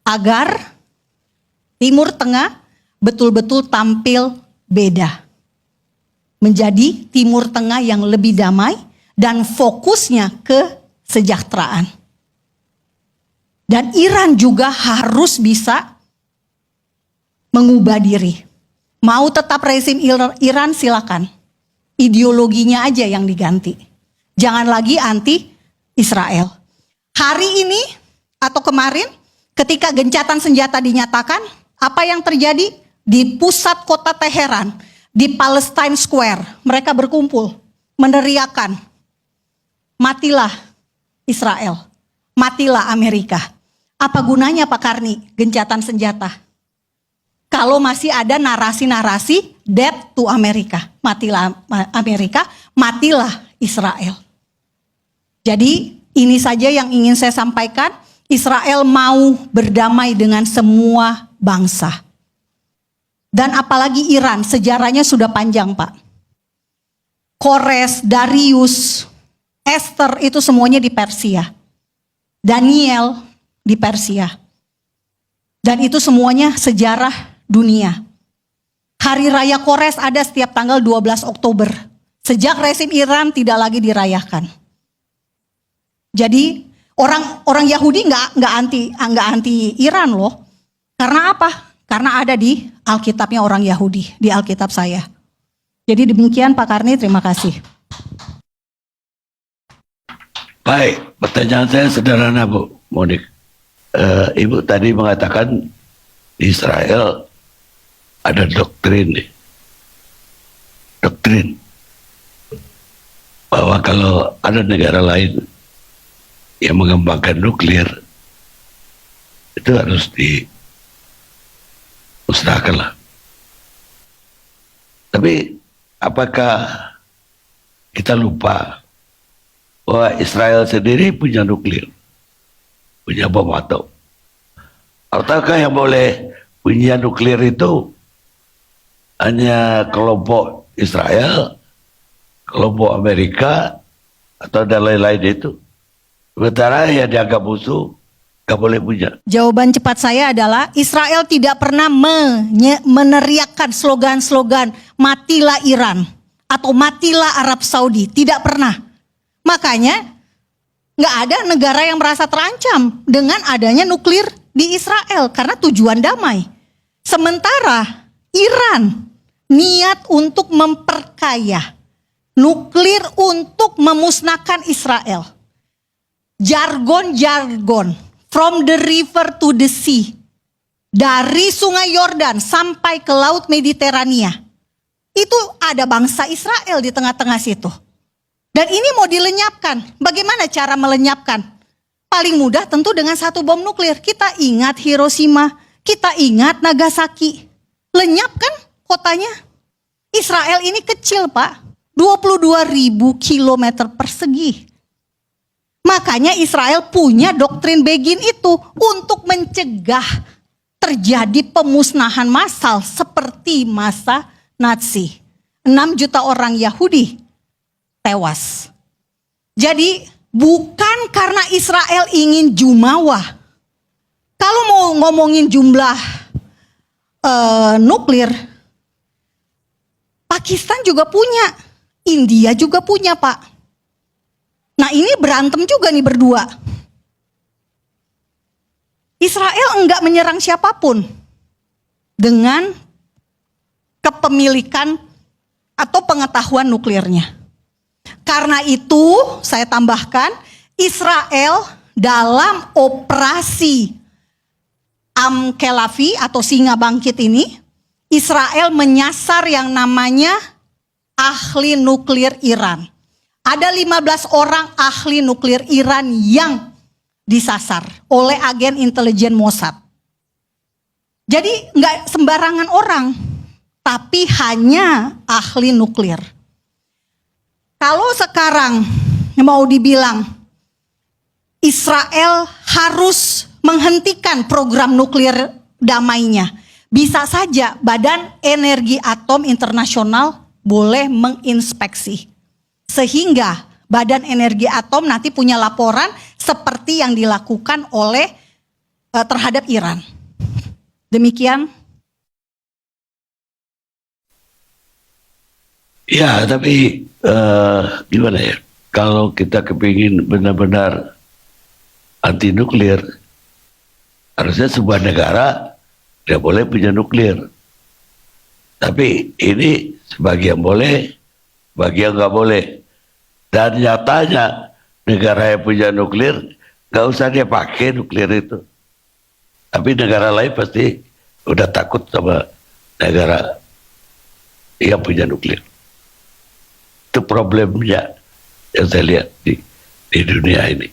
agar Timur Tengah betul-betul tampil beda. Menjadi Timur Tengah yang lebih damai dan fokusnya ke kesejahteraan. Dan Iran juga harus bisa mengubah diri. Mau tetap rezim Iran silakan. Ideologinya aja yang diganti. Jangan lagi anti Israel. Hari ini atau kemarin ketika gencatan senjata dinyatakan, apa yang terjadi di pusat kota Teheran, di Palestine Square, mereka berkumpul meneriakan, matilah Israel, matilah Amerika. Apa gunanya Pak Karni gencatan senjata? Kalau masih ada narasi-narasi death to Amerika, matilah Amerika, matilah Israel. Jadi ini saja yang ingin saya sampaikan. Israel mau berdamai dengan semua bangsa. Dan apalagi Iran, sejarahnya sudah panjang Pak. Kores, Darius, Esther itu semuanya di Persia. Daniel di Persia. Dan itu semuanya sejarah dunia. Hari Raya Kores ada setiap tanggal 12 Oktober. Sejak rezim Iran tidak lagi dirayakan. Jadi orang Yahudi nggak anti Iran loh. Karena apa? Karena ada di Alkitabnya orang Yahudi, di Alkitab saya. Jadi demikian Pak Karni, terima kasih. Baik, pertanyaan saya sederhana Bu Monik. Ibu tadi mengatakan di Israel ada doktrin bahwa kalau ada negara lain yang mengembangkan nuklir itu harus dimusnahkan lah. Tapi apakah kita lupa bahwa Israel sendiri punya nuklir, punya bom atom? Ataukah yang boleh punya nuklir itu hanya kelompok Israel, kelompok Amerika, atau dan lain-lain itu? Sementara yang dianggap musuh gak boleh punya. Jawaban cepat saya adalah Israel tidak pernah meneriakkan slogan-slogan matilah Iran atau matilah Arab Saudi. Tidak pernah. Makanya gak ada negara yang merasa terancam dengan adanya nuklir di Israel karena tujuan damai. Sementara Iran niat untuk memperkaya, nuklir untuk memusnahkan Israel. Jargon-jargon from the river to the sea, dari sungai Yordan sampai ke laut Mediterania, itu ada bangsa Israel di tengah-tengah situ. Dan ini mau dilenyapkan. Bagaimana cara melenyapkan? Paling mudah tentu dengan satu bom nuklir. Kita ingat Hiroshima, kita ingat Nagasaki. Lenyapkan kotanya. Israel ini kecil Pak, 22.000 kilometer persegi. Makanya Israel punya doktrin Begin itu untuk mencegah terjadi pemusnahan massal seperti masa Nazi. 6 juta orang Yahudi tewas. Jadi bukan karena Israel ingin jumawa. Kalau mau ngomongin jumlah nuklir, Pakistan juga punya, India juga punya Pak. Nah ini berantem juga nih berdua. Israel enggak menyerang siapapun dengan kepemilikan atau pengetahuan nuklirnya. Karena itu saya tambahkan Israel dalam operasi Am-Kelavi atau Singa Bangkit ini, Israel menyasar yang namanya ahli nuklir Iran. Ada 15 orang ahli nuklir Iran yang disasar oleh agen intelijen Mossad. Jadi nggak sembarangan orang, tapi hanya ahli nuklir. Kalau sekarang mau dibilang Israel harus menghentikan program nuklir damainya, bisa saja Badan Energi Atom Internasional boleh menginspeksi. Sehingga Badan Energi Atom nanti punya laporan seperti yang dilakukan oleh terhadap Iran. Demikian. Ya, tapi gimana ya? Kalau kita kepingin benar-benar anti nuklir, harusnya sebuah negara tidak boleh punya nuklir. Tapi ini sebagian boleh, bagian nggak boleh. Dan nyatanya negara yang punya nuklir nggak usah dia pakai nuklir itu. Tapi negara lain pasti udah takut sama negara yang punya nuklir. Itu problemnya yang saya lihat di dunia ini.